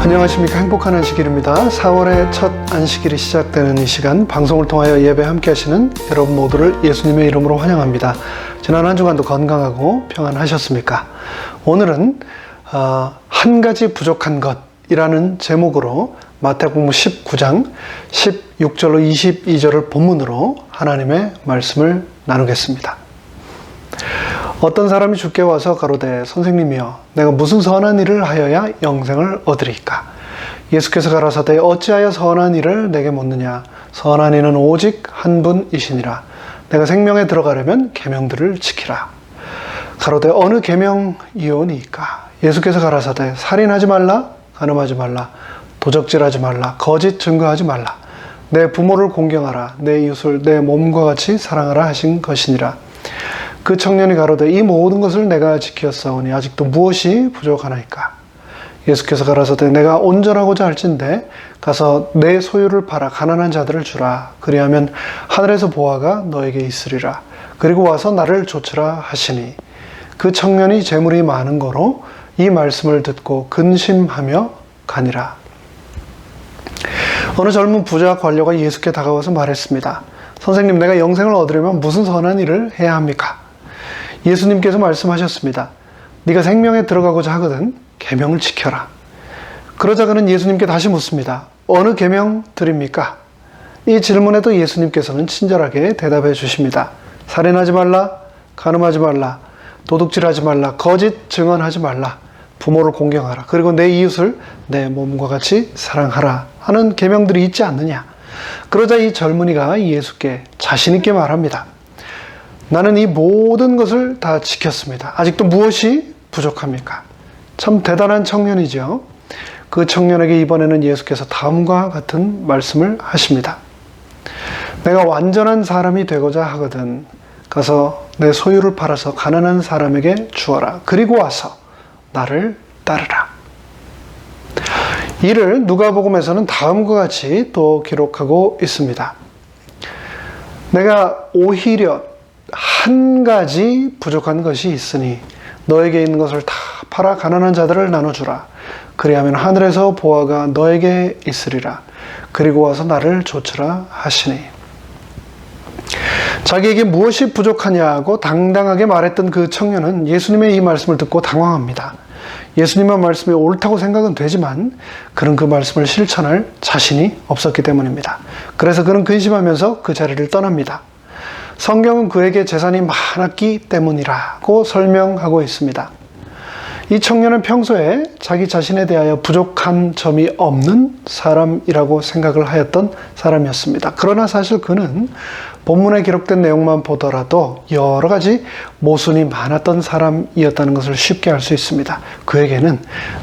안녕하십니까. 행복한 안식일입니다. 4월의 첫 안식일이 시작되는 이 시간 방송을 통하여 예배 함께 하시는 여러분 모두를 예수님의 이름으로 환영합니다. 지난 한 주간도 건강하고 평안하셨습니까? 오늘은 한 가지 부족한 것이라는 제목으로 마태복음 19장 16절로 22절을 본문으로 하나님의 말씀을 나누겠습니다. 어떤 사람이 주께 와서 가로되 선생님이여 내가 무슨 선한 일을 하여야 영생을 얻으리까? 예수께서 가라사대 어찌하여 선한 일을 내게 묻느냐? 선한 이는 오직 한 분이시니라. 내가 생명에 들어가려면 계명들을 지키라. 가로되 어느 계명이오니까? 예수께서 가라사대 살인하지 말라, 간음하지 말라, 도적질하지 말라, 거짓 증거하지 말라, 내 부모를 공경하라, 내 이웃을 내 몸과 같이 사랑하라 하신 것이니라. 그 청년이 가로되 이 모든 것을 내가 지켰사오니 아직도 무엇이 부족하나이까? 예수께서 가라사대 내가 온전하고자 할진대 가서 내 소유를 팔아 가난한 자들을 주라. 그리하면 하늘에서 보화가 너에게 있으리라. 그리고 와서 나를 좇으라 하시니 그 청년이 재물이 많은 거로 이 말씀을 듣고 근심하며 가니라. 어느 젊은 부자 관료가 예수께 다가와서 말했습니다. 선생님, 내가 영생을 얻으려면 무슨 선한 일을 해야 합니까? 예수님께서 말씀하셨습니다. 네가 생명에 들어가고자 하거든 계명을 지켜라. 그러자 그는 예수님께 다시 묻습니다. 어느 계명 드립니까? 이 질문에도 예수님께서는 친절하게 대답해 주십니다. 살인하지 말라, 간음하지 말라, 도둑질하지 말라, 거짓 증언하지 말라, 부모를 공경하라, 그리고 내 이웃을 내 몸과 같이 사랑하라 하는 계명들이 있지 않느냐? 그러자 이 젊은이가 예수께 자신 있게 말합니다. 나는 이 모든 것을 다 지켰습니다. 아직도 무엇이 부족합니까? 참 대단한 청년이죠. 그 청년에게 이번에는 예수께서 다음과 같은 말씀을 하십니다. 내가 완전한 사람이 되고자 하거든 가서 내 소유를 팔아서 가난한 사람에게 주어라. 그리고 와서 나를 따르라. 이를 누가복음에서는 다음과 같이 또 기록하고 있습니다. 내가 오히려 한 가지 부족한 것이 있으니 너에게 있는 것을 다 팔아 가난한 자들을 나눠주라. 그리하면 하늘에서 보화가 너에게 있으리라. 그리고 와서 나를 좇으라 하시니. 자기에게 무엇이 부족하냐고 당당하게 말했던 그 청년은 예수님의 이 말씀을 듣고 당황합니다. 예수님의 말씀이 옳다고 생각은 되지만 그는 그 말씀을 실천할 자신이 없었기 때문입니다. 그래서 그는 근심하면서 그 자리를 떠납니다. 성경은 그에게 재산이 많았기 때문이라고 설명하고 있습니다. 이 청년은 평소에 자기 자신에 대하여 부족한 점이 없는 사람이라고 생각을 하였던 사람이었습니다. 그러나 사실 그는 본문에 기록된 내용만 보더라도 여러 가지 모순이 많았던 사람이었다는 것을 쉽게 알 수 있습니다. 그에게는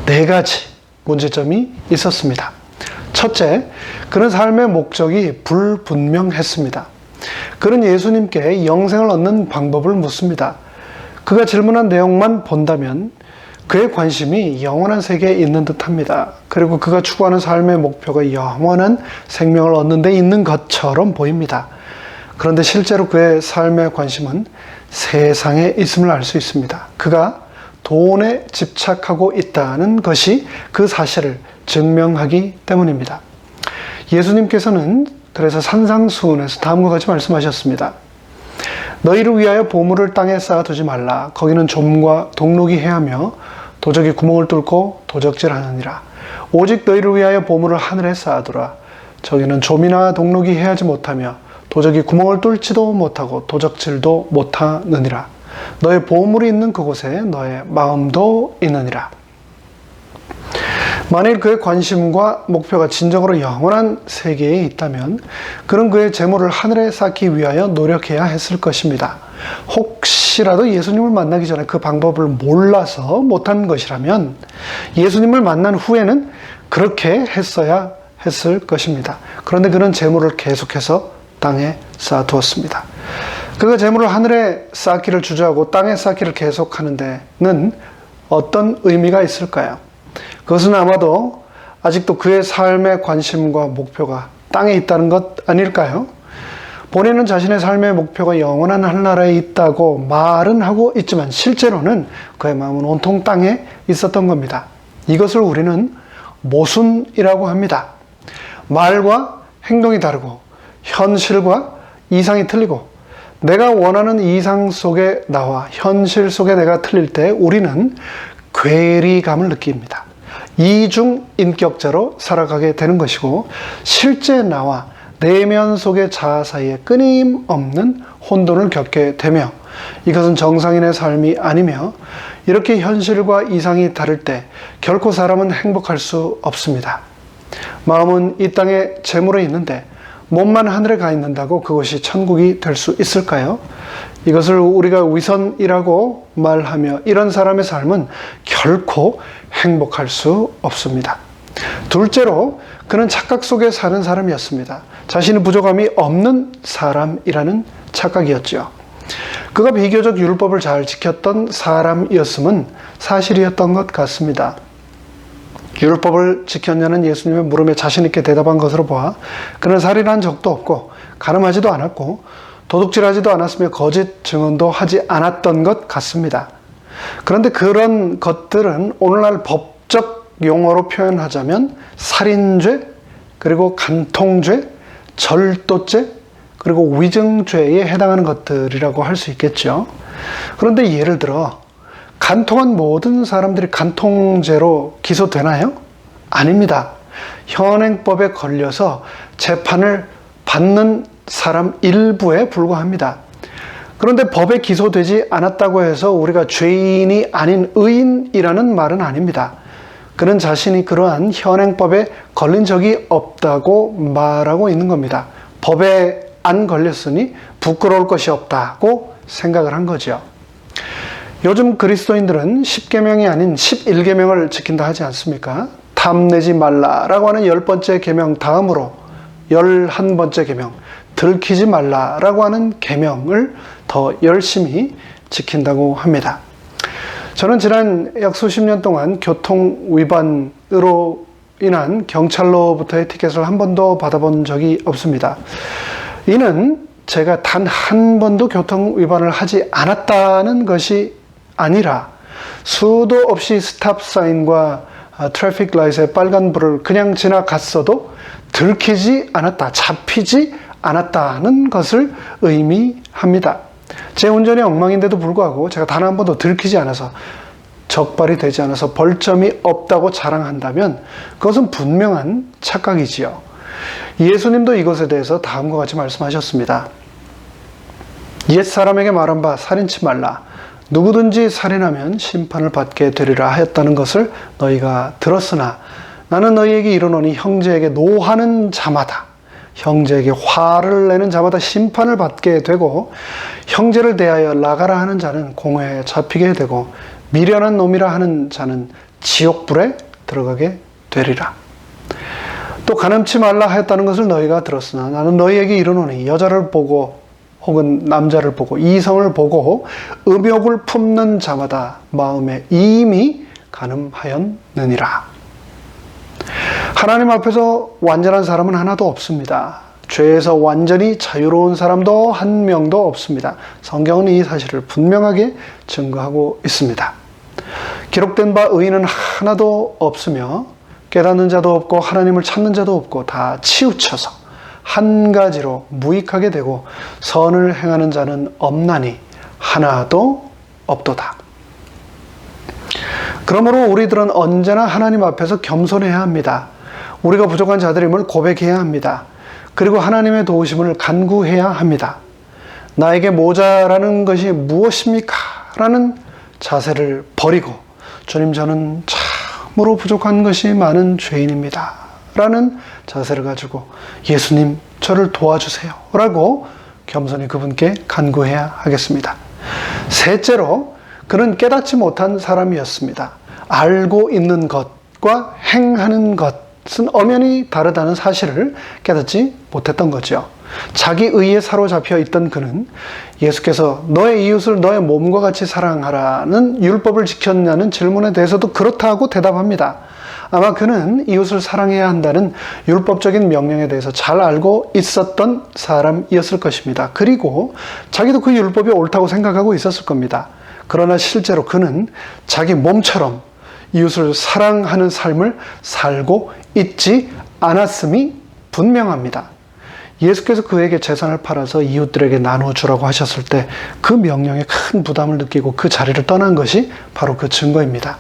4가지 문제점이 있었습니다. 첫째, 그는 삶의 목적이 불분명했습니다. 그는 예수님께 영생을 얻는 방법을 묻습니다. 그가 질문한 내용만 본다면 그의 관심이 영원한 세계에 있는 듯합니다. 그리고 그가 추구하는 삶의 목표가 영원한 생명을 얻는 데 있는 것처럼 보입니다. 그런데 실제로 그의 삶의 관심은 세상에 있음을 알 수 있습니다. 그가 돈에 집착하고 있다는 것이 그 사실을 증명하기 때문입니다. 예수님께서는 그래서 산상수훈에서 다음과 같이 말씀하셨습니다. 너희를 위하여 보물을 땅에 쌓아두지 말라. 거기는 좀과 동록이 해하며 도적이 구멍을 뚫고 도적질하느니라. 오직 너희를 위하여 보물을 하늘에 쌓아두라. 저기는 좀이나 동록이 해하지 못하며 도적이 구멍을 뚫지도 못하고 도적질도 못하느니라. 너의 보물이 있는 그곳에 너의 마음도 있느니라. 만일 그의 관심과 목표가 진정으로 영원한 세계에 있다면 그는 그의 재물을 하늘에 쌓기 위하여 노력해야 했을 것입니다. 혹시라도 예수님을 만나기 전에 그 방법을 몰라서 못한 것이라면 예수님을 만난 후에는 그렇게 했어야 했을 것입니다. 그런데 그는 재물을 계속해서 땅에 쌓아두었습니다. 그가 재물을 하늘에 쌓기를 주저하고 땅에 쌓기를 계속하는 데는 어떤 의미가 있을까요? 그것은 아마도 아직도 그의 삶의 관심과 목표가 땅에 있다는 것 아닐까요? 본인은 자신의 삶의 목표가 영원한 하늘나라에 있다고 말은 하고 있지만 실제로는 그의 마음은 온통 땅에 있었던 겁니다. 이것을 우리는 모순이라고 합니다. 말과 행동이 다르고 현실과 이상이 틀리고 내가 원하는 이상 속에 나와 현실 속에 내가 틀릴 때 우리는 괴리감을 느낍니다. 이중인격자로 살아가게 되는 것이고 실제 나와 내면 속의 자아 사이에 끊임없는 혼돈을 겪게 되며 이것은 정상인의 삶이 아니며 이렇게 현실과 이상이 다를 때 결코 사람은 행복할 수 없습니다. 마음은 이 땅에 재물에 있는데 몸만 하늘에 가 있는다고 그것이 천국이 될 수 있을까요? 이것을 우리가 위선이라고 말하며 이런 사람의 삶은 결코 행복할 수 없습니다. 둘째로 그는 착각 속에 사는 사람이었습니다. 자신의 부족함이 없는 사람이라는 착각이었죠. 그가 비교적 율법을 잘 지켰던 사람이었음은 사실이었던 것 같습니다. 율법을 지켰냐는 예수님의 물음에 자신 있게 대답한 것으로 보아 그는 살인한 적도 없고 가늠하지도 않았고 도둑질하지도 않았으며 거짓 증언도 하지 않았던 것 같습니다. 그런데 그런 것들은 오늘날 법적 용어로 표현하자면 살인죄, 그리고 간통죄, 절도죄, 그리고 위증죄에 해당하는 것들이라고 할 수 있겠죠. 그런데 예를 들어 간통한 모든 사람들이 간통죄로 기소되나요? 아닙니다. 현행법에 걸려서 재판을 받는 사람 일부에 불과합니다. 그런데 법에 기소되지 않았다고 해서 우리가 죄인이 아닌 의인이라는 말은 아닙니다. 그는 자신이 그러한 현행법에 걸린 적이 없다고 말하고 있는 겁니다. 법에 안 걸렸으니 부끄러울 것이 없다고 생각을 한 거죠. 요즘 그리스도인들은 10계명이 아닌 11계명을 지킨다 하지 않습니까? 탐내지 말라라고 하는 10번째 계명 다음으로 11번째 계명, 들키지 말라라고 하는 계명을 더 열심히 지킨다고 합니다. 저는 지난 약 수십 년 동안 교통 위반으로 인한 경찰로부터의 티켓을 한 번도 받아본 적이 없습니다. 이는 제가 단 한 번도 교통 위반을 하지 않았다는 것이 아니라 수도 없이 스탑 사인과 트래픽 라이트의 빨간불을 그냥 지나갔어도 들키지 않았다, 잡히지 않았다는 것을 의미합니다. 제 운전이 엉망인데도 불구하고 제가 단 한 번도 들키지 않아서 적발이 되지 않아서 벌점이 없다고 자랑한다면 그것은 분명한 착각이지요. 예수님도 이것에 대해서 다음과 같이 말씀하셨습니다. 옛사람에게 말한 바 살인치 말라. 누구든지 살인하면 심판을 받게 되리라 하였다는 것을 너희가 들었으나 나는 너희에게 이르노니 형제에게 노하는 자마다 형제에게 화를 내는 자마다 심판을 받게 되고 형제를 대하여 나가라 하는 자는 공회에 잡히게 되고 미련한 놈이라 하는 자는 지옥불에 들어가게 되리라. 또 간음치 말라 하였다는 것을 너희가 들었으나 나는 너희에게 이르노니 여자를 보고 혹은 남자를 보고 이성을 보고 음욕을 품는 자마다 마음에 이미 간음하였느니라. 하나님 앞에서 완전한 사람은 하나도 없습니다. 죄에서 완전히 자유로운 사람도 한 명도 없습니다. 성경은 이 사실을 분명하게 증거하고 있습니다. 기록된 바 의인은 하나도 없으며 깨닫는 자도 없고 하나님을 찾는 자도 없고 다 치우쳐서 한 가지로 무익하게 되고 선을 행하는 자는 없나니 하나도 없도다. 그러므로 우리들은 언제나 하나님 앞에서 겸손해야 합니다. 우리가 부족한 자들임을 고백해야 합니다. 그리고 하나님의 도우심을 간구해야 합니다. 나에게 모자라는 것이 무엇입니까? 라는 자세를 버리고 주님 저는 참으로 부족한 것이 많은 죄인입니다. 라는 자세를 가지고 예수님 저를 도와주세요 라고 겸손히 그분께 간구해야 하겠습니다. 셋째로 그는 깨닫지 못한 사람이었습니다. 알고 있는 것과 행하는 것은 엄연히 다르다는 사실을 깨닫지 못했던 거죠. 자기 의에 사로잡혀 있던 그는 예수께서 너의 이웃을 너의 몸과 같이 사랑하라는 율법을 지켰냐는 질문에 대해서도 그렇다고 대답합니다. 아마 그는 이웃을 사랑해야 한다는 율법적인 명령에 대해서 잘 알고 있었던 사람이었을 것입니다. 그리고 자기도 그 율법이 옳다고 생각하고 있었을 겁니다. 그러나 실제로 그는 자기 몸처럼 이웃을 사랑하는 삶을 살고 있지 않았음이 분명합니다. 예수께서 그에게 재산을 팔아서 이웃들에게 나눠주라고 하셨을 때 그 명령에 큰 부담을 느끼고 그 자리를 떠난 것이 바로 그 증거입니다.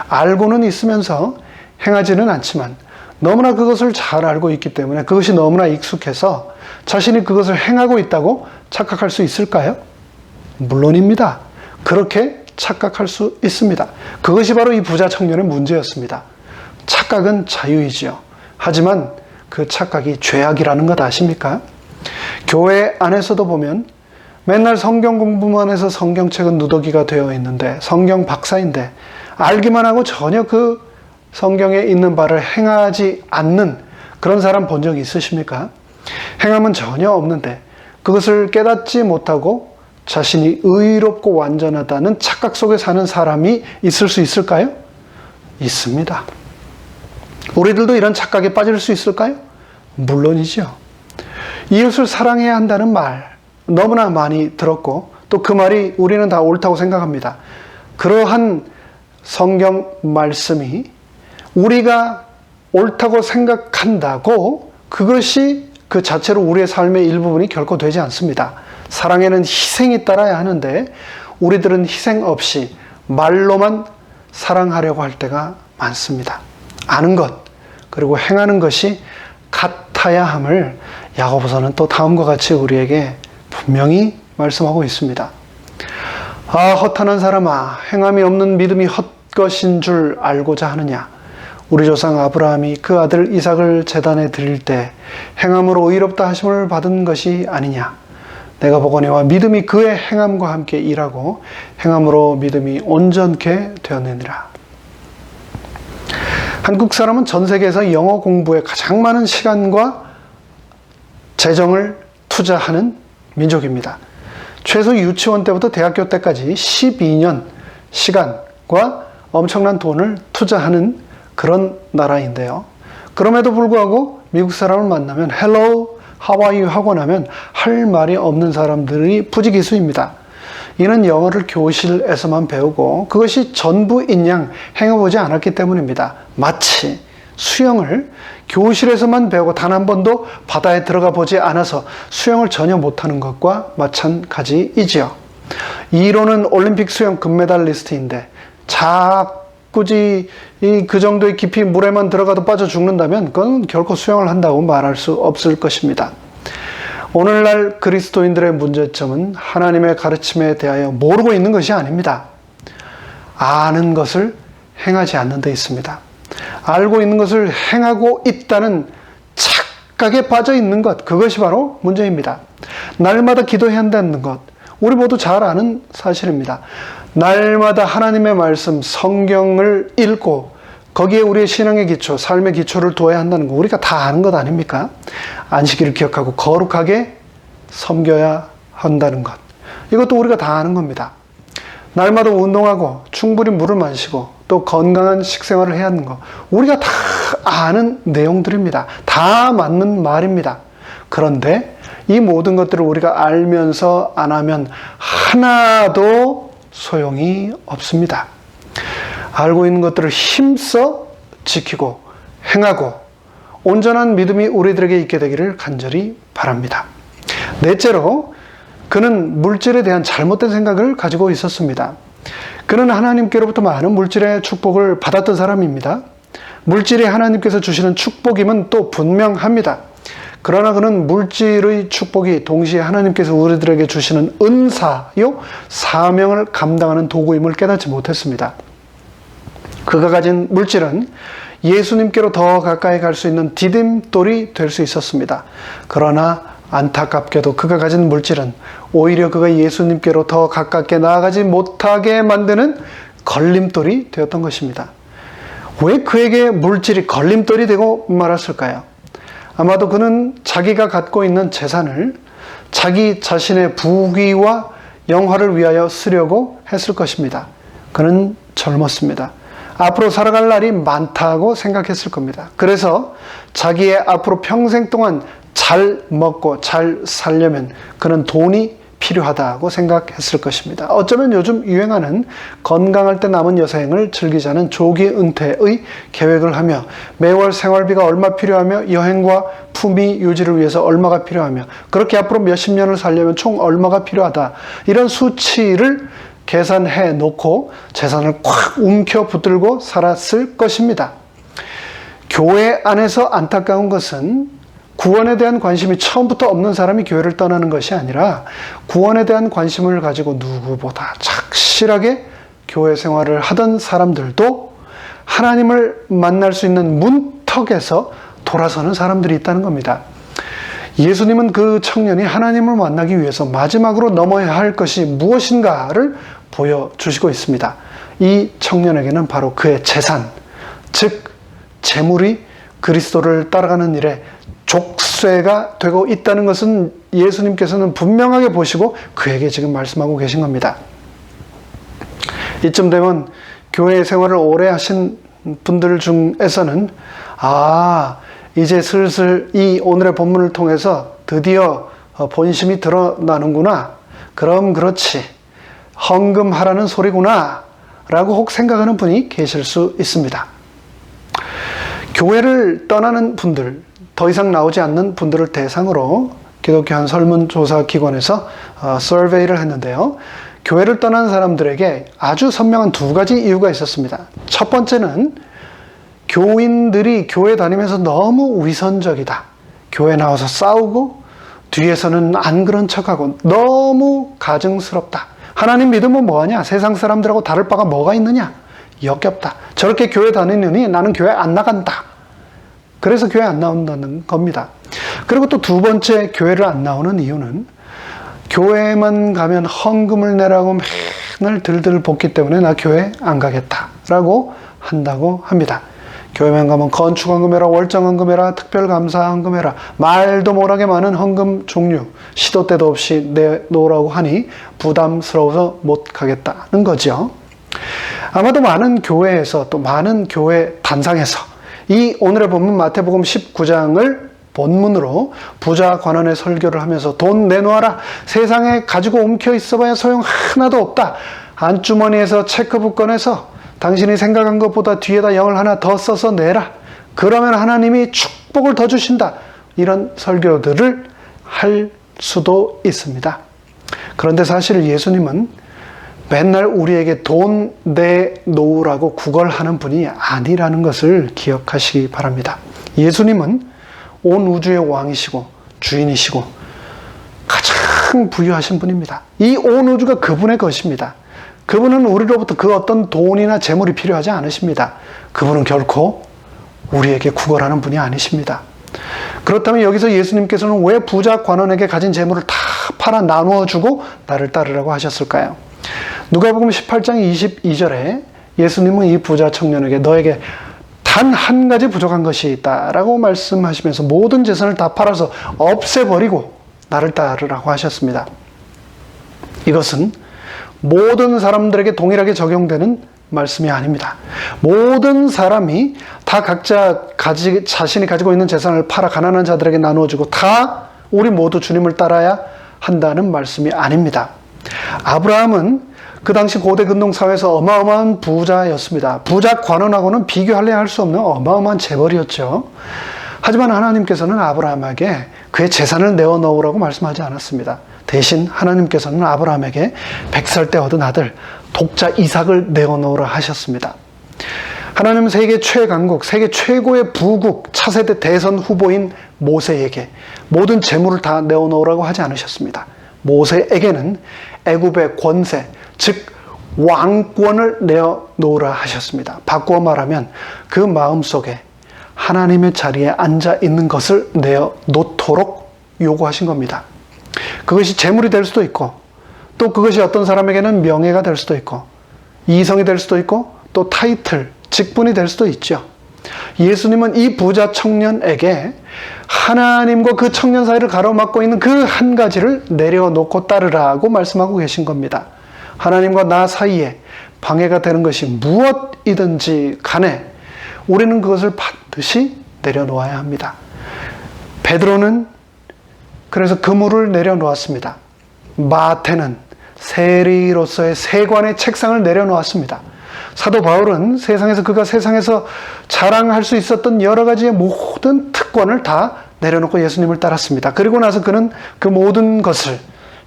알고는 있으면서 행하지는 않지만 너무나 그것을 잘 알고 있기 때문에 그것이 너무나 익숙해서 자신이 그것을 행하고 있다고 착각할 수 있을까요? 물론입니다. 그렇게 착각할 수 있습니다. 그것이 바로 이 부자 청년의 문제였습니다. 착각은 자유이지요. 하지만 그 착각이 죄악이라는 것 아십니까? 교회 안에서도 보면 맨날 성경 공부만 해서 성경책은 누더기가 되어 있는데 성경 박사인데 알기만 하고 전혀 그 성경에 있는 바를 행하지 않는 그런 사람 본 적 있으십니까? 행함은 전혀 없는데 그것을 깨닫지 못하고 자신이 의롭고 완전하다는 착각 속에 사는 사람이 있을 수 있을까요? 있습니다. 우리들도 이런 착각에 빠질 수 있을까요? 물론이죠. 이웃을 사랑해야 한다는 말 너무나 많이 들었고 또 그 말이 우리는 다 옳다고 생각합니다. 그러한 성경 말씀이 우리가 옳다고 생각한다고 그것이 그 자체로 우리의 삶의 일부분이 결코 되지 않습니다. 사랑에는 희생이 따라야 하는데 우리들은 희생 없이 말로만 사랑하려고 할 때가 많습니다. 아는 것 그리고 행하는 것이 같아야 함을 야고보서는 또 다음과 같이 우리에게 분명히 말씀하고 있습니다. 아, 허탄한 사람아, 행함이 없는 믿음이 헛것인 줄 알고자 하느냐? 우리 조상 아브라함이 그 아들 이삭을 제단에 드릴 때 행함으로 의롭다 하심을 받은 것이 아니냐? 내가 보거니와 믿음이 그의 행함과 함께 일하고 행함으로 믿음이 온전케 되었느니라. 한국 사람은 전 세계에서 영어 공부에 가장 많은 시간과 재정을 투자하는 민족입니다. 최소 유치원 때부터 대학교 때까지 12년 시간과 엄청난 돈을 투자하는 그런 나라인데요. 그럼에도 불구하고 미국 사람을 만나면 Hello, How are you? 하고 나면 할 말이 없는 사람들이 부지기수입니다. 이는 영어를 교실에서만 배우고 그것이 전부인 양 행해보지 않았기 때문입니다. 마치 수영을 교실에서만 배우고 단 한 번도 바다에 들어가 보지 않아서 수영을 전혀 못하는 것과 마찬가지이지요. 이론은 올림픽 수영 금메달리스트인데 자꾸지 그 정도의 깊이 물에만 들어가도 빠져 죽는다면 그건 결코 수영을 한다고 말할 수 없을 것입니다. 오늘날 그리스도인들의 문제점은 하나님의 가르침에 대하여 모르고 있는 것이 아닙니다. 아는 것을 행하지 않는 데 있습니다. 알고 있는 것을 행하고 있다는 착각에 빠져 있는 것, 그것이 바로 문제입니다. 날마다 기도해야 한다는 것, 우리 모두 잘 아는 사실입니다. 날마다 하나님의 말씀, 성경을 읽고 거기에 우리의 신앙의 기초, 삶의 기초를 두어야 한다는 거 우리가 다 아는 것 아닙니까? 안식일을 기억하고 거룩하게 섬겨야 한다는 것, 이것도 우리가 다 아는 겁니다. 날마다 운동하고 충분히 물을 마시고 또 건강한 식생활을 해야 하는 것, 우리가 다 아는 내용들입니다. 다 맞는 말입니다. 그런데 이 모든 것들을 우리가 알면서 안 하면 하나도 소용이 없습니다. 알고 있는 것들을 힘써 지키고 행하고 온전한 믿음이 우리들에게 있게 되기를 간절히 바랍니다. 넷째로, 그는 물질에 대한 잘못된 생각을 가지고 있었습니다. 그는 하나님께로부터 많은 물질의 축복을 받았던 사람입니다. 물질이 하나님께서 주시는 축복임은 또 분명합니다. 그러나 그는 물질의 축복이 동시에 하나님께서 우리들에게 주시는 은사요, 사명을 감당하는 도구임을 깨닫지 못했습니다. 그가 가진 물질은 예수님께로 더 가까이 갈 수 있는 디딤돌이 될 수 있었습니다. 그러나 안타깝게도 그가 가진 물질은 오히려 그가 예수님께로 더 가깝게 나아가지 못하게 만드는 걸림돌이 되었던 것입니다. 왜 그에게 물질이 걸림돌이 되고 말았을까요? 아마도 그는 자기가 갖고 있는 재산을 자기 자신의 부귀와 영화를 위하여 쓰려고 했을 것입니다. 그는 젊었습니다. 앞으로 살아갈 날이 많다고 생각했을 겁니다. 그래서 자기의 앞으로 평생 동안 잘 먹고 잘 살려면 그는 돈이 필요하다고 생각했을 것입니다. 어쩌면 요즘 유행하는 건강할 때 남은 여생을 즐기자는 조기 은퇴의 계획을 하며 매월 생활비가 얼마 필요하며 여행과 품위 유지를 위해서 얼마가 필요하며 그렇게 앞으로 몇십 년을 살려면 총 얼마가 필요하다. 이런 수치를 계산해 놓고 재산을 꽉 움켜 붙들고 살았을 것입니다. 교회 안에서 안타까운 것은 구원에 대한 관심이 처음부터 없는 사람이 교회를 떠나는 것이 아니라 구원에 대한 관심을 가지고 누구보다 착실하게 교회 생활을 하던 사람들도 하나님을 만날 수 있는 문턱에서 돌아서는 사람들이 있다는 겁니다. 예수님은 그 청년이 하나님을 만나기 위해서 마지막으로 넘어야 할 것이 무엇인가를 보여주시고 있습니다. 이 청년에게는 바로 그의 재산, 즉 재물이 그리스도를 따라가는 일에 족쇄가 되고 있다는 것은 예수님께서는 분명하게 보시고 그에게 지금 말씀하고 계신 겁니다. 이쯤 되면 교회 생활을 오래 하신 분들 중에서는 이제 슬슬 이 오늘의 본문을 통해서 드디어 본심이 드러나는구나. 그럼 그렇지. 헌금하라는 소리구나. 라고 혹 생각하는 분이 계실 수 있습니다. 교회를 떠나는 분들, 더 이상 나오지 않는 분들을 대상으로 기독교 한 설문조사 기관에서 서베이를 했는데요. 교회를 떠난 사람들에게 아주 선명한 두 가지 이유가 있었습니다. 첫 번째는 교인들이 교회 다니면서 너무 위선적이다. 교회 나와서 싸우고 뒤에서는 안 그런 척하고 너무 가증스럽다. 하나님 믿으면 뭐하냐? 세상 사람들하고 다를 바가 뭐가 있느냐? 역겹다. 저렇게 교회 다니느니 나는 교회 안 나간다. 그래서 교회 안 나온다는 겁니다. 그리고 또 두 번째 교회를 안 나오는 이유는 교회만 가면 헌금을 내라고 맨날 들들 볶기 때문에 나 교회 안 가겠다라고 한다고 합니다. 교회만 가면 건축헌금해라, 월정헌금해라, 특별감사헌금해라, 말도 못하게 많은 헌금 종류, 시도 때도 없이 내놓으라고 하니 부담스러워서 못 가겠다는 거죠. 아마도 많은 교회에서 또 많은 교회 단상에서 이 오늘의 본문 마태복음 19장을 본문으로 부자 관원의 설교를 하면서 돈 내놓아라. 세상에 가지고 움켜 있어봐야 소용 하나도 없다. 안주머니에서 체크북 꺼내서 당신이 생각한 것보다 뒤에다 0을 하나 더 써서 내라. 그러면 하나님이 축복을 더 주신다. 이런 설교들을 할 수도 있습니다. 그런데 사실 예수님은 맨날 우리에게 돈 내놓으라고 구걸하는 분이 아니라는 것을 기억하시기 바랍니다. 예수님은 온 우주의 왕이시고 주인이시고 가장 부유하신 분입니다. 이 온 우주가 그분의 것입니다. 그분은 우리로부터 그 어떤 돈이나 재물이 필요하지 않으십니다. 그분은 결코 우리에게 구걸하는 분이 아니십니다. 그렇다면 여기서 예수님께서는 왜 부자 관원에게 가진 재물을 다 팔아 나누어 주고 나를 따르라고 하셨을까요? 누가복음 18장 22절에 예수님은 이 부자 청년에게 너에게 단 한 가지 부족한 것이 있다라고 말씀하시면서 모든 재산을 다 팔아서 없애버리고 나를 따르라고 하셨습니다. 이것은 모든 사람들에게 동일하게 적용되는 말씀이 아닙니다. 모든 사람이 다 각자 자신이 가지고 있는 재산을 팔아 가난한 자들에게 나누어주고 다 우리 모두 주님을 따라야 한다는 말씀이 아닙니다. 아브라함은 그 당시 고대 근동사회에서 어마어마한 부자였습니다. 부자 관원하고는 비교하려 할 수 없는 어마어마한 재벌이었죠. 하지만 하나님께서는 아브라함에게 그의 재산을 내어놓으라고 말씀하지 않았습니다. 대신 하나님께서는 아브라함에게 100살 때 얻은 아들 독자 이삭을 내어놓으라 하셨습니다. 하나님은 세계 최강국, 세계 최고의 부국, 차세대 대선 후보인 모세에게 모든 재물을 다 내어놓으라고 하지 않으셨습니다. 모세에게는 애굽의 권세, 즉 왕권을 내어놓으라 하셨습니다. 바꾸어 말하면 그 마음속에 하나님의 자리에 앉아 있는 것을 내어놓도록 요구하신 겁니다. 그것이 재물이 될 수도 있고 또 그것이 어떤 사람에게는 명예가 될 수도 있고 이성이 될 수도 있고 또 타이틀, 직분이 될 수도 있죠. 예수님은 이 부자 청년에게 하나님과 그 청년 사이를 가로막고 있는 그 한 가지를 내려놓고 따르라고 말씀하고 계신 겁니다. 하나님과 나 사이에 방해가 되는 것이 무엇이든지 간에 우리는 그것을 반드시 내려놓아야 합니다. 베드로는 그래서 그물을 내려놓았습니다. 마태는 세리로서의 세관의 책상을 내려놓았습니다. 사도 바울은 그가 세상에서 자랑할 수 있었던 여러 가지의 모든 특권을 다 내려놓고 예수님을 따랐습니다. 그리고 나서 그는 그 모든 것을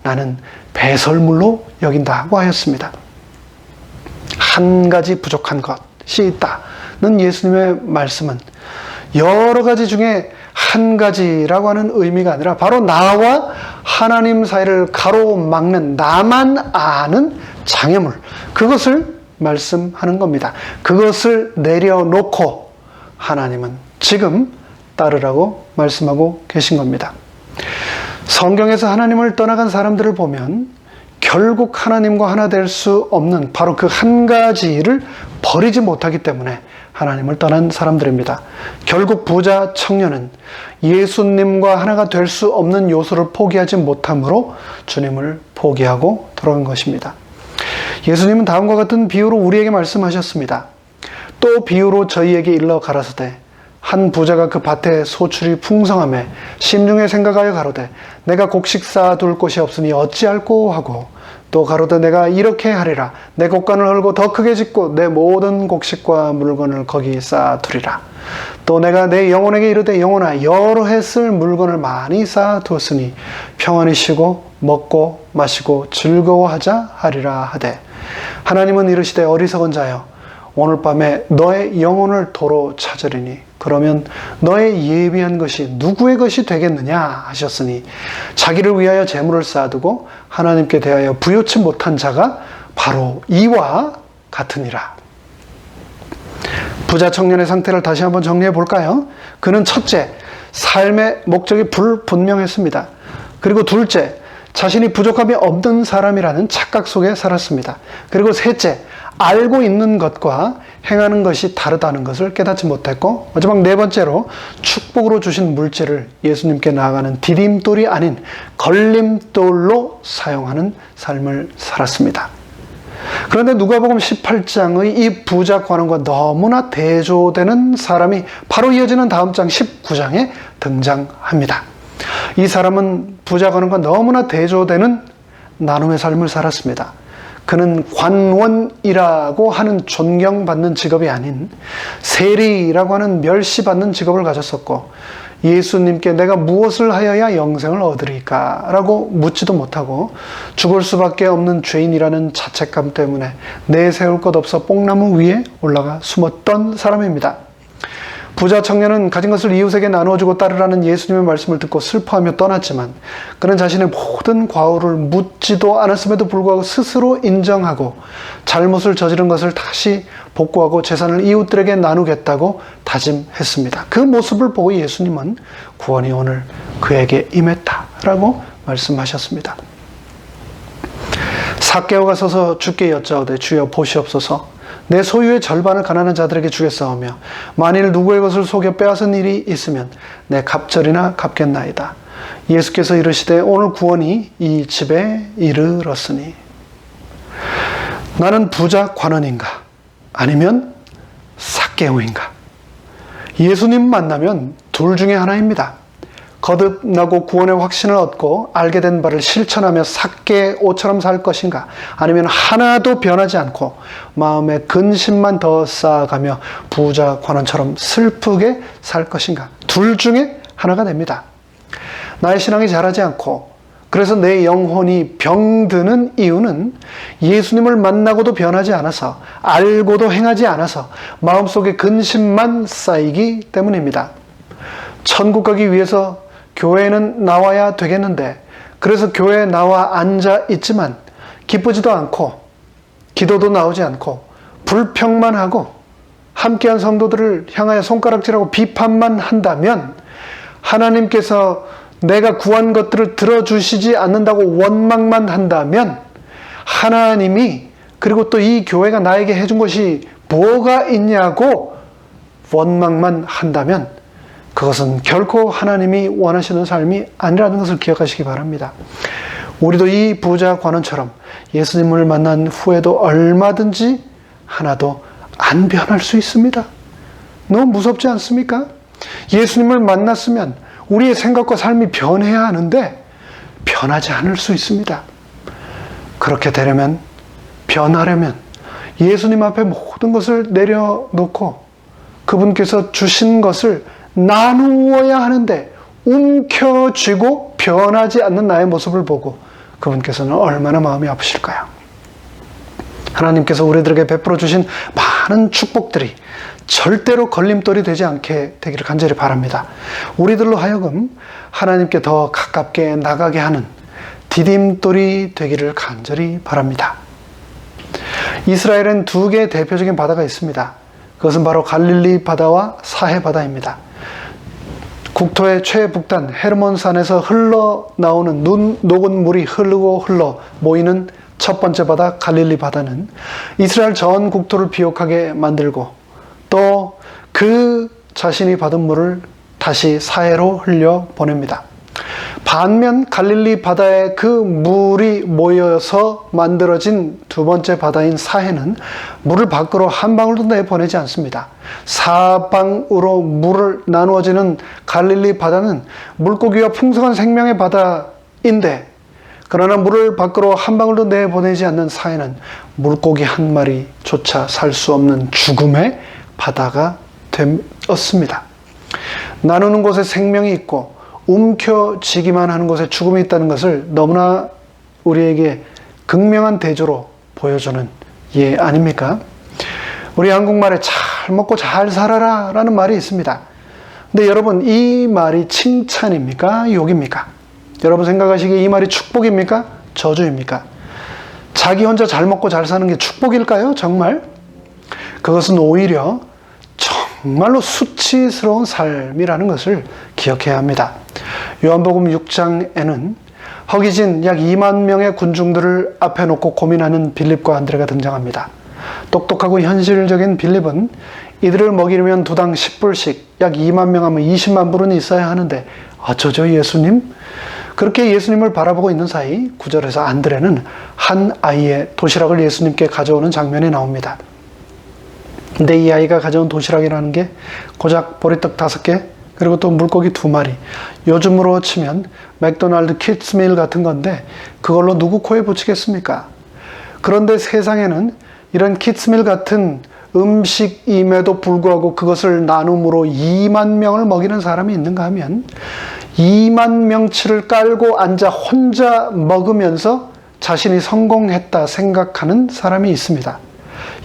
나는 배설물로 여긴다고 하였습니다. 한 가지 부족한 것이 있다는 예수님의 말씀은 여러 가지 중에 한 가지라고 하는 의미가 아니라 바로 나와 하나님 사이를 가로막는 나만 아는 장애물, 그것을 말씀하는 겁니다. 그것을 내려놓고 하나님은 지금 따르라고 말씀하고 계신 겁니다. 성경에서 하나님을 떠나간 사람들을 보면 결국 하나님과 하나 될 수 없는 바로 그 한 가지를 버리지 못하기 때문에 하나님을 떠난 사람들입니다. 결국 부자 청년은 예수님과 하나가 될 수 없는 요소를 포기하지 못함으로 주님을 포기하고 돌아간 것입니다. 예수님은 다음과 같은 비유로 우리에게 말씀하셨습니다. 또 비유로 저희에게 일러 가라사대 한 부자가 그 밭에 소출이 풍성하매 심중에 생각하여 가로되 내가 곡식 쌓아둘 곳이 없으니 어찌할꼬 하고 또 가로되 내가 이렇게 하리라 내 곡간을 헐고 더 크게 짓고 내 모든 곡식과 물건을 거기 쌓아두리라. 또 내가 내 영혼에게 이르되 영혼아 여러 해 쓸 물건을 많이 쌓아두었으니 평안히 쉬고 먹고 마시고 즐거워하자 하리라 하되 하나님은 이르시되 어리석은 자여 오늘 밤에 너의 영혼을 도로 찾으리니 그러면 너의 예비한 것이 누구의 것이 되겠느냐 하셨으니 자기를 위하여 재물을 쌓아두고 하나님께 대하여 부요치 못한 자가 바로 이와 같으니라. 부자 청년의 상태를 다시 한번 정리해 볼까요? 그는 첫째, 삶의 목적이 불분명했습니다. 그리고 둘째, 자신이 부족함이 없는 사람이라는 착각 속에 살았습니다. 그리고 셋째, 알고 있는 것과 행하는 것이 다르다는 것을 깨닫지 못했고, 마지막 네 번째로 축복으로 주신 물질을 예수님께 나아가는 디딤돌이 아닌 걸림돌로 사용하는 삶을 살았습니다. 그런데 누가복음 18장의 이 부자 관원과 너무나 대조되는 사람이 바로 이어지는 다음 장 19장에 등장합니다. 이 사람은 부자 관원과 너무나 대조되는 나눔의 삶을 살았습니다. 그는 관원이라고 하는 존경받는 직업이 아닌 세리라고 하는 멸시받는 직업을 가졌었고, 예수님께 내가 무엇을 하여야 영생을 얻으리까? 라고 묻지도 못하고 죽을 수밖에 없는 죄인이라는 자책감 때문에 내세울 것 없어 뽕나무 위에 올라가 숨었던 사람입니다. 부자 청년은 가진 것을 이웃에게 나누어주고 따르라는 예수님의 말씀을 듣고 슬퍼하며 떠났지만, 그는 자신의 모든 과오를 묻지도 않았음에도 불구하고 스스로 인정하고 잘못을 저지른 것을 다시 복구하고 재산을 이웃들에게 나누겠다고 다짐했습니다. 그 모습을 보고 예수님은 구원이 오늘 그에게 임했다라고 말씀하셨습니다. 삭개오가 서서 주께 여짜오되 주여 보시옵소서, 내 소유의 절반을 가난한 자들에게 주겠사오며 만일 누구의 것을 속여 빼앗은 일이 있으면 내 갑절이나 갚겠나이다. 예수께서 이르시되 오늘 구원이 이 집에 이르렀으니. 나는 부자 관원인가 아니면 삭개오인가? 예수님 만나면 둘 중에 하나입니다. 거듭나고 구원의 확신을 얻고 알게 된 바를 실천하며 삭개오처럼 살 것인가, 아니면 하나도 변하지 않고 마음의 근심만 더 쌓아가며 부자 관원처럼 슬프게 살 것인가. 둘 중에 하나가 됩니다. 나의 신앙이 자라지 않고 그래서 내 영혼이 병드는 이유는 예수님을 만나고도 변하지 않아서, 알고도 행하지 않아서 마음속에 근심만 쌓이기 때문입니다. 천국 가기 위해서 교회는 나와야 되겠는데, 그래서 교회에 나와 앉아 있지만 기쁘지도 않고 기도도 나오지 않고 불평만 하고 함께한 성도들을 향하여 손가락질하고 비판만 한다면, 하나님께서 내가 구한 것들을 들어주시지 않는다고 원망만 한다면, 하나님이 그리고 또 이 교회가 나에게 해준 것이 뭐가 있냐고 원망만 한다면 그것은 결코 하나님이 원하시는 삶이 아니라는 것을 기억하시기 바랍니다. 우리도 이 부자 관원처럼 예수님을 만난 후에도 얼마든지 하나도 안 변할 수 있습니다. 너무 무섭지 않습니까? 예수님을 만났으면 우리의 생각과 삶이 변해야 하는데 변하지 않을 수 있습니다. 그렇게 되려면, 변하려면 예수님 앞에 모든 것을 내려놓고 그분께서 주신 것을 나누어야 하는데 움켜쥐고 변하지 않는 나의 모습을 보고 그분께서는 얼마나 마음이 아프실까요? 하나님께서 우리들에게 베풀어 주신 많은 축복들이 절대로 걸림돌이 되지 않게 되기를 간절히 바랍니다. 우리들로 하여금 하나님께 더 가깝게 나가게 하는 디딤돌이 되기를 간절히 바랍니다. 이스라엘은 두 개의 대표적인 바다가 있습니다. 그것은 바로 갈릴리 바다와 사해 바다입니다. 국토의 최북단 헤르몬산에서 흘러나오는 눈 녹은 물이 흐르고 흘러 모이는 첫 번째 바다 갈릴리 바다는 이스라엘 전 국토를 비옥하게 만들고 또 그 자신이 받은 물을 다시 사해로 흘려 보냅니다. 반면 갈릴리 바다에 그 물이 모여서 만들어진 두 번째 바다인 사해는 물을 밖으로 한 방울도 내보내지 않습니다. 사방으로 물을 나누어지는 갈릴리 바다는 물고기와 풍성한 생명의 바다인데, 그러나 물을 밖으로 한 방울도 내보내지 않는 사해는 물고기 한 마리조차 살 수 없는 죽음의 바다가 되었습니다. 나누는 곳에 생명이 있고 움켜쥐기만 하는 곳에 죽음이 있다는 것을 너무나 우리에게 극명한 대조로 보여주는 예 아닙니까? 우리 한국말에 잘 먹고 잘 살아라 라는 말이 있습니다. 근데 여러분, 이 말이 칭찬입니까? 욕입니까? 여러분 생각하시기에 이 말이 축복입니까? 저주입니까? 자기 혼자 잘 먹고 잘 사는 게 축복일까요? 정말? 그것은 오히려 정말로 수치스러운 삶이라는 것을 기억해야 합니다. 요한복음 6장에는 허기진 약 2만 명의 군중들을 앞에 놓고 고민하는 빌립과 안드레가 등장합니다. 똑똑하고 현실적인 빌립은 이들을 먹이려면 두당 10불씩 약 2만 명 하면 20만 불은 있어야 하는데 어쩌죠 예수님? 그렇게 예수님을 바라보고 있는 사이 9절에서 안드레는 한 아이의 도시락을 예수님께 가져오는 장면이 나옵니다. 근데 이 아이가 가져온 도시락이라는 게 고작 보리떡 5개, 그리고 또 물고기 2마리. 요즘으로 치면 맥도날드 키드스밀 같은 건데 그걸로 누구 코에 붙이겠습니까? 그런데 세상에는 이런 키드스밀 같은 음식임에도 불구하고 그것을 나눔으로 2만 명을 먹이는 사람이 있는가 하면 2만 명치를 깔고 앉아 혼자 먹으면서 자신이 성공했다 생각하는 사람이 있습니다.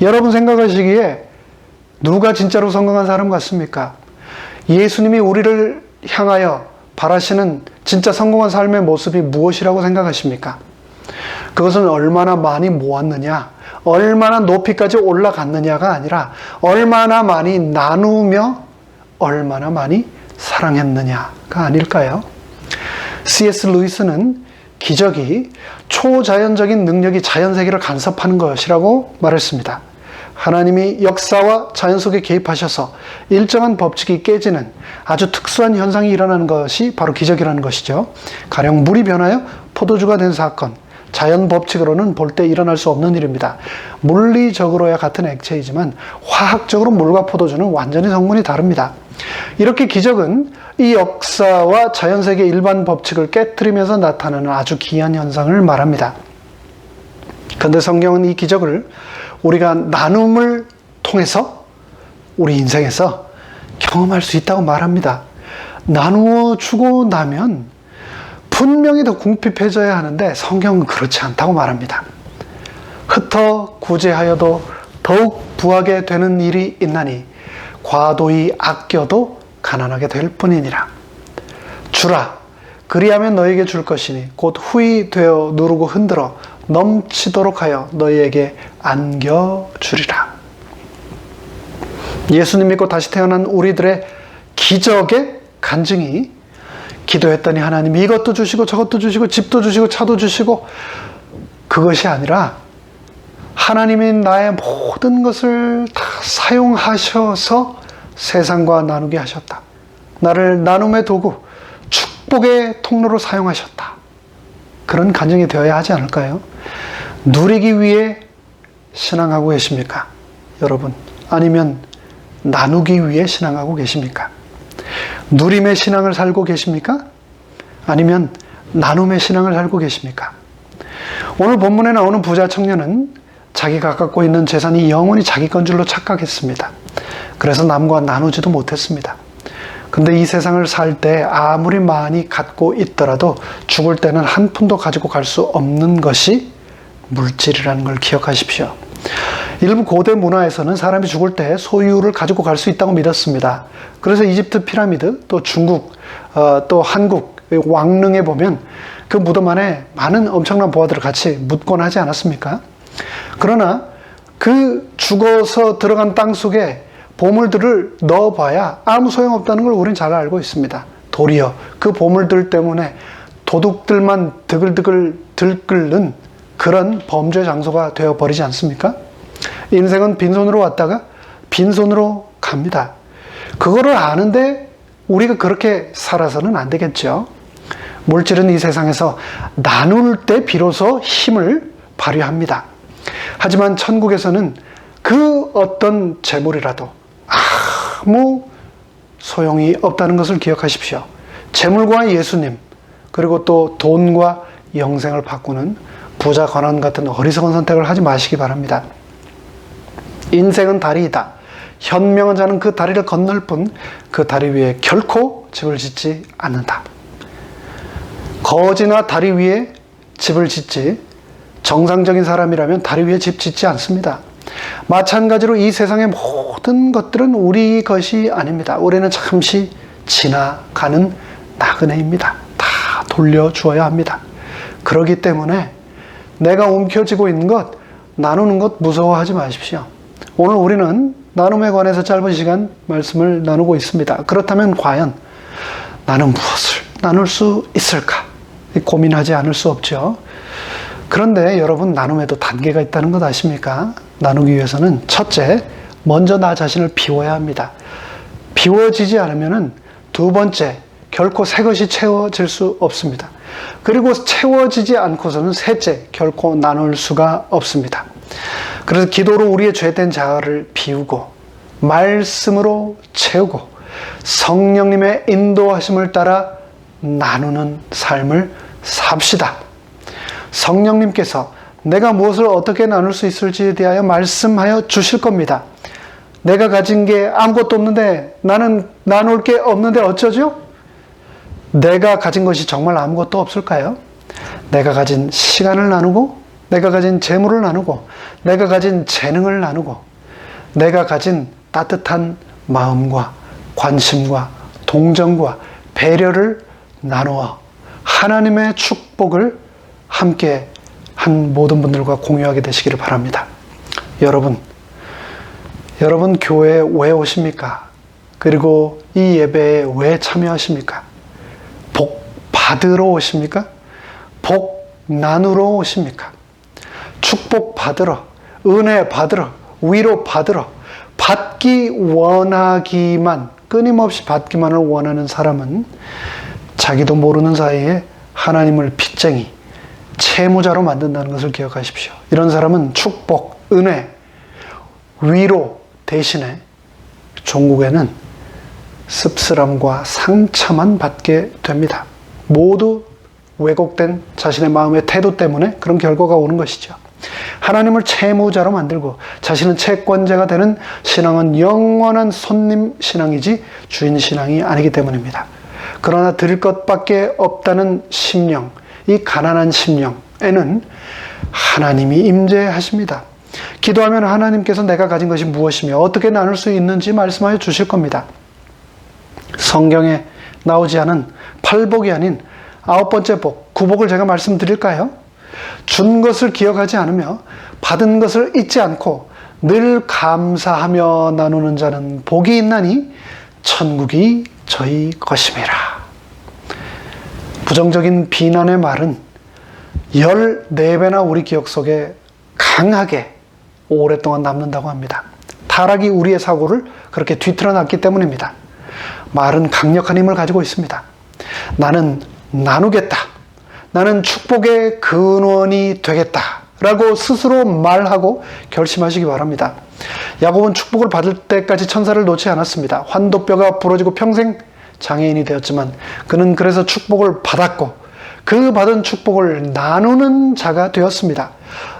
여러분 생각하시기에 누가 진짜로 성공한 사람 같습니까? 예수님이 우리를 향하여 바라시는 진짜 성공한 삶의 모습이 무엇이라고 생각하십니까? 그것은 얼마나 많이 모았느냐, 얼마나 높이까지 올라갔느냐가 아니라 얼마나 많이 나누며 얼마나 많이 사랑했느냐가 아닐까요? C.S. 루이스는 기적이 초자연적인 능력이 자연세계를 간섭하는 것이라고 말했습니다. 하나님이 역사와 자연 속에 개입하셔서 일정한 법칙이 깨지는 아주 특수한 현상이 일어나는 것이 바로 기적이라는 것이죠. 가령 물이 변하여 포도주가 된 사건, 자연 법칙으로는 볼 때 일어날 수 없는 일입니다. 물리적으로야 같은 액체이지만 화학적으로 물과 포도주는 완전히 성분이 다릅니다. 이렇게 기적은 이 역사와 자연세계 일반 법칙을 깨트리면서 나타나는 아주 기이한 현상을 말합니다. 그런데 성경은 이 기적을 우리가 나눔을 통해서 우리 인생에서 경험할 수 있다고 말합니다. 나누어 주고 나면 분명히 더 궁핍해져야 하는데 성경은 그렇지 않다고 말합니다. 흩어 구제하여도 더욱 부하게 되는 일이 있나니 과도히 아껴도 가난하게 될 뿐이니라. 주라, 그리하면 너에게 줄 것이니 곧 후히 되어 누르고 흔들어 넘치도록 하여 너희에게 안겨주리라. 예수님 믿고 다시 태어난 우리들의 기적의 간증이 기도했더니 하나님이 이것도 주시고 저것도 주시고 집도 주시고 차도 주시고, 그것이 아니라 하나님이 나의 모든 것을 다 사용하셔서 세상과 나누게 하셨다. 나를 나눔의 도구, 축복의 통로로 사용하셨다. 그런 간증이 되어야 하지 않을까요? 누리기 위해 신앙하고 계십니까? 여러분, 아니면 나누기 위해 신앙하고 계십니까? 누림의 신앙을 살고 계십니까? 아니면 나눔의 신앙을 살고 계십니까? 오늘 본문에 나오는 부자 청년은 자기가 갖고 있는 재산이 영원히 자기 건 줄로 착각했습니다. 그래서 남과 나누지도 못했습니다. 근데 이 세상을 살 때 아무리 많이 갖고 있더라도 죽을 때는 한 푼도 가지고 갈 수 없는 것이 물질이라는 걸 기억하십시오. 일부 고대 문화에서는 사람이 죽을 때 소유를 가지고 갈 수 있다고 믿었습니다. 그래서 이집트 피라미드, 또 중국, 또 한국 왕릉에 보면 그 무덤 안에 많은 엄청난 보화들을 같이 묻곤 하지 않았습니까? 그러나 그 죽어서 들어간 땅 속에 보물들을 넣어봐야 아무 소용없다는 걸 우리는 잘 알고 있습니다. 도리어 그 보물들 때문에 도둑들만 드글드글 들끓는 그런 범죄 장소가 되어버리지 않습니까? 인생은 빈손으로 왔다가 빈손으로 갑니다. 그거를 아는데 우리가 그렇게 살아서는 안 되겠죠. 물질은 이 세상에서 나눌 때 비로소 힘을 발휘합니다. 하지만 천국에서는 그 어떤 재물이라도 아무 소용이 없다는 것을 기억하십시오. 재물과 예수님, 그리고 또 돈과 영생을 바꾸는 부자 관원 같은 어리석은 선택을 하지 마시기 바랍니다. 인생은 다리이다. 현명한 자는 그 다리를 건널 뿐 그 다리 위에 결코 집을 짓지 않는다. 거지나 다리 위에 집을 짓지 정상적인 사람이라면 다리 위에 집 짓지 않습니다. 마찬가지로 이 세상의 모든 것들은 우리 것이 아닙니다. 우리는 잠시 지나가는 나그네입니다. 다 돌려주어야 합니다. 그렇기 때문에 내가 움켜쥐고 있는 것, 나누는 것 무서워하지 마십시오. 오늘 우리는 나눔에 관해서 짧은 시간 말씀을 나누고 있습니다. 그렇다면 과연 나는 무엇을 나눌 수 있을까? 고민하지 않을 수 없죠. 그런데 여러분, 나눔에도 단계가 있다는 것 아십니까? 나누기 위해서는 첫째, 먼저 나 자신을 비워야 합니다. 비워지지 않으면 두 번째, 결코 새 것이 채워질 수 없습니다. 그리고 채워지지 않고서는 셋째, 결코 나눌 수가 없습니다. 그래서 기도로 우리의 죄된 자아를 비우고 말씀으로 채우고 성령님의 인도하심을 따라 나누는 삶을 삽시다. 성령님께서 내가 무엇을 어떻게 나눌 수 있을지에 대하여 말씀하여 주실 겁니다. 내가 가진 게 아무것도 없는데, 나는 나눌 게 없는데 어쩌죠? 내가 가진 것이 정말 아무것도 없을까요? 내가 가진 시간을 나누고, 내가 가진 재물을 나누고, 내가 가진 재능을 나누고, 내가 가진 따뜻한 마음과 관심과 동정과 배려를 나누어 하나님의 축복을 함께 한 모든 분들과 공유하게 되시기를 바랍니다. 여러분 교회에 왜 오십니까? 그리고 이 예배에 왜 참여하십니까? 복 받으러 오십니까? 복 나누러 오십니까? 축복 받으러, 은혜 받으러, 위로 받으러, 받기 원하기만, 끊임없이 받기만을 원하는 사람은 자기도 모르는 사이에 하나님을 빚쟁이, 채무자로 만든다는 것을 기억하십시오. 이런 사람은 축복, 은혜, 위로 대신에 종국에는 씁쓸함과 상처만 받게 됩니다. 모두 왜곡된 자신의 마음의 태도 때문에 그런 결과가 오는 것이죠. 하나님을 채무자로 만들고 자신은 채권자가 되는 신앙은 영원한 손님 신앙이지 주인 신앙이 아니기 때문입니다. 그러나 드릴 것밖에 없다는 심령, 이 가난한 심령에는 하나님이 임재하십니다. 기도하면 하나님께서 내가 가진 것이 무엇이며 어떻게 나눌 수 있는지 말씀하여 주실 겁니다. 성경에 나오지 않은 8복이 아닌 9번째 복, 9복을 제가 말씀드릴까요? 준 것을 기억하지 않으며 받은 것을 잊지 않고 늘 감사하며 나누는 자는 복이 있나니 천국이 저희 것임이라. 부정적인 비난의 말은 14배나 우리 기억 속에 강하게 오랫동안 남는다고 합니다. 타락이 우리의 사고를 그렇게 뒤틀어놨기 때문입니다. 말은 강력한 힘을 가지고 있습니다. 나는 나누겠다. 나는 축복의 근원이 되겠다. 라고 스스로 말하고 결심하시기 바랍니다. 야곱은 축복을 받을 때까지 천사를 놓지 않았습니다. 환도뼈가 부러지고 평생 장애인이 되었지만 그는 그래서 축복을 받았고 그 받은 축복을 나누는 자가 되었습니다.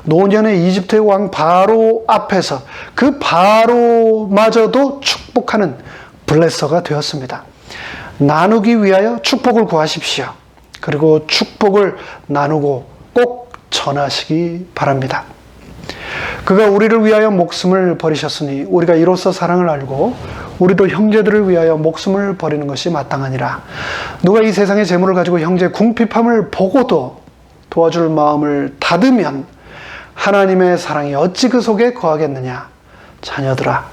노년의 이집트의 왕 바로 앞에서 그 바로마저도 축복하는 블레서가 되었습니다. 나누기 위하여 축복을 구하십시오. 그리고 축복을 나누고 꼭 전하시기 바랍니다. 그가 우리를 위하여 목숨을 버리셨으니 우리가 이로써 사랑을 알고 우리도 형제들을 위하여 목숨을 버리는 것이 마땅하니라. 누가 이 세상의 재물을 가지고 형제의 궁핍함을 보고도 도와줄 마음을 닫으면 하나님의 사랑이 어찌 그 속에 거하겠느냐. 자녀들아,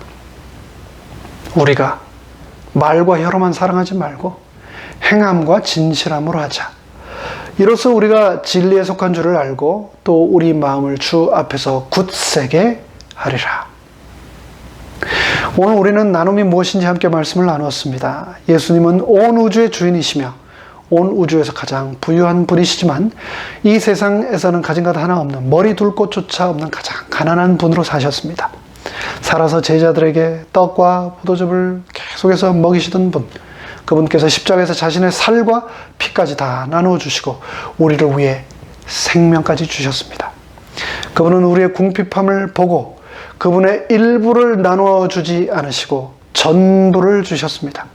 우리가 말과 혀로만 사랑하지 말고 행함과 진실함으로 하자. 이로써 우리가 진리에 속한 줄을 알고 또 우리 마음을 주 앞에서 굳세게 하리라. 오늘 우리는 나눔이 무엇인지 함께 말씀을 나누었습니다. 예수님은 온 우주의 주인이시며 온 우주에서 가장 부유한 분이시지만 이 세상에서는 가진 것 하나 없는, 머리 둘 곳조차 없는 가장 가난한 분으로 사셨습니다. 살아서 제자들에게 떡과 포도즙을 계속해서 먹이시던 분, 그분께서 십자가에서 자신의 살과 피까지 다 나누어 주시고 우리를 위해 생명까지 주셨습니다. 그분은 우리의 궁핍함을 보고 그분의 일부를 나누어 주지 않으시고 전부를 주셨습니다.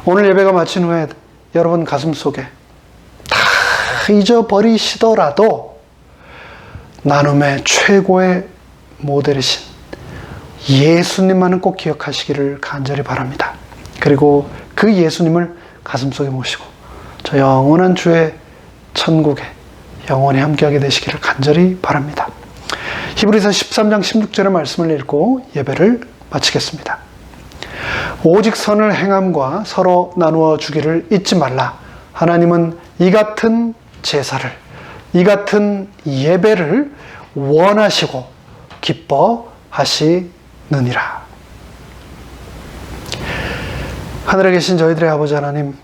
오늘 예배가 마친 후에 여러분 가슴 속에 다 잊어버리시더라도 나눔의 최고의 모델이신 예수님만은 꼭 기억하시기를 간절히 바랍니다. 그리고 그 예수님을 가슴속에 모시고 저 영원한 주의 천국에 영원히 함께하게 되시기를 간절히 바랍니다. 히브리서 13장 16절의 말씀을 읽고 예배를 마치겠습니다. 오직 선을 행함과 서로 나누어 주기를 잊지 말라. 하나님은 이 같은 제사를, 이 같은 예배를 원하시고 기뻐하시느니라. 하늘에 계신 저희들의 아버지 하나님,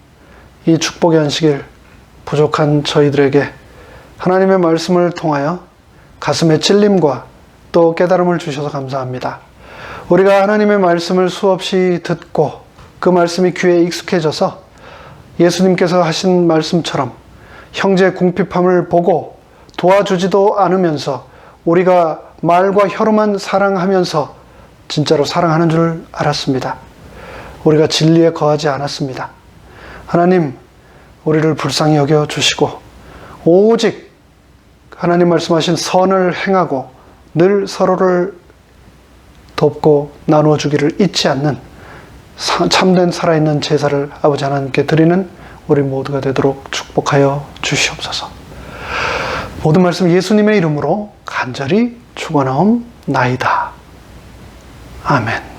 이 축복의 안식일 부족한 저희들에게 하나님의 말씀을 통하여 가슴의 찔림과 또 깨달음을 주셔서 감사합니다. 우리가 하나님의 말씀을 수없이 듣고 그 말씀이 귀에 익숙해져서 예수님께서 하신 말씀처럼 형제의 궁핍함을 보고 도와주지도 않으면서 우리가 말과 혀로만 사랑하면서 진짜로 사랑하는 줄 알았습니다. 우리가 진리에 거하지 않았습니다. 하나님, 우리를 불쌍히 여겨 주시고 오직 하나님 말씀하신 선을 행하고 늘 서로를 돕고 나누어 주기를 잊지 않는 참된 살아있는 제사를 아버지 하나님께 드리는 우리 모두가 되도록 축복하여 주시옵소서. 모든 말씀 예수님의 이름으로 간절히 축원하옵나이다. 아멘.